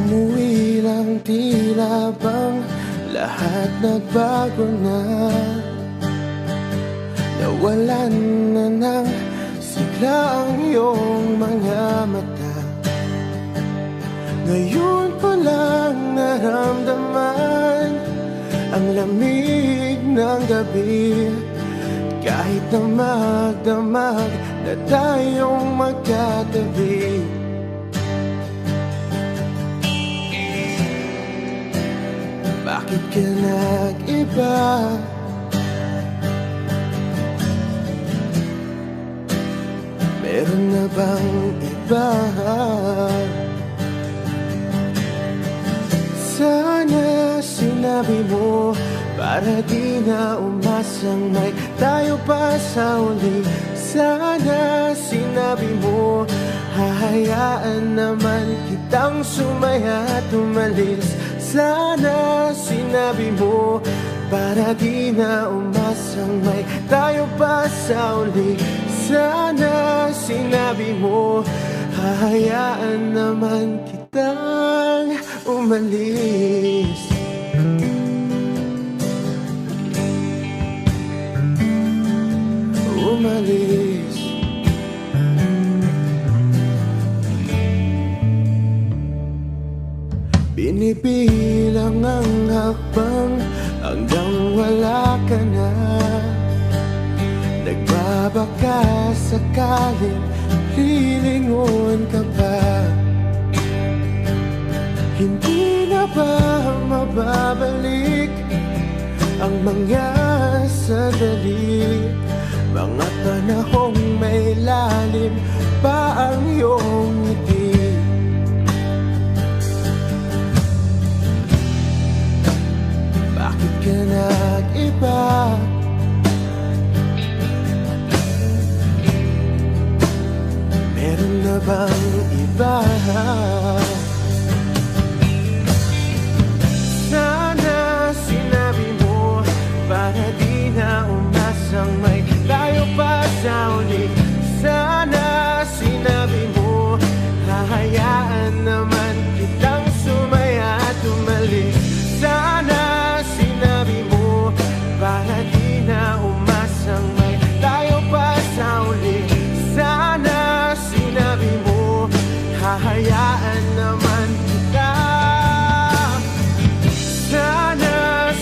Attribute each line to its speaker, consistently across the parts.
Speaker 1: Umuwi lang tila bang lahat nagbago na. Nawalan na ng sigla ang iyong mga mata. Ngayon ko lang naramdaman ang lamig ng gabi. Kahit na magdamag na tayong magkatabi. Bakit ka nag-iba? Meron na bang iba? Sana sinabi mo para di na umasang may tayo pa sa uli. Sana sinabi mo hahayaan naman kitang sumaya at umalis. Sana sinabi mo para di na umasang may tayo pa sa uli. Sana sinabi mo hahayaan naman kitang umalis. Umalis. Binibilang ang hakbang hanggang wala ka na. Nagbabaka sakaling lilingon ka pa. Hindi na ba mababalik ang mga sandali, mga panahong may lalim pa ang iyong ngiti? Bakit ka nag-iba? Meron na bang iba? Sana sinabi mo para di na umasang may tayo pa sa uli. Sana sinabi mo hahayaan naman kitang sumaya at umalis. Sana sinabi mo para di na umasang may tayo pa sa uli. Sana sinabi mo hahayaan naman kita. Sana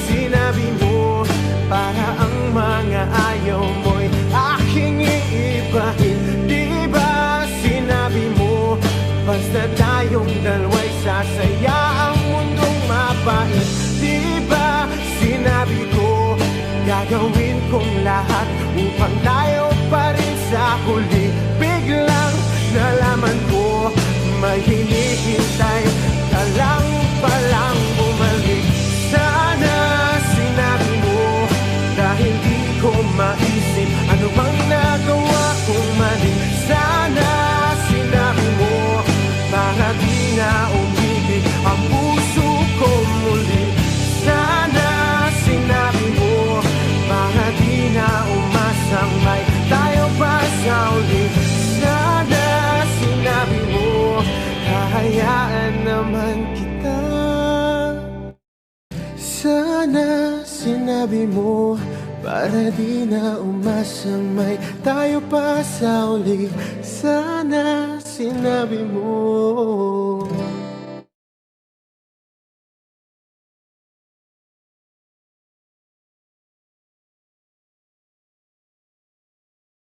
Speaker 1: sinabi mo para ang mga ayaw mo'y aking iibahin. Di ba sinabi mo basta tayong dalawa'y sasaya ang mundong mapait? Di ba sinabi ko gagawin kong lahat upang tayo pa rin sa huli? Biglang nalaman ko may hinihintay ka lang palang bumalik. Sana sinabi mo dahil di ko maisip ano bang nagawa kong mali. Sana sinabi mo para di na umibig ang puso ko muli. Sana sinabi mo para di na umasang may tayo pa sa uli. Sana sinabi mo hahayaan naman kita. Sana sinabi mo para di na umasang may tayo pa sa uli. Sana sinabi mo.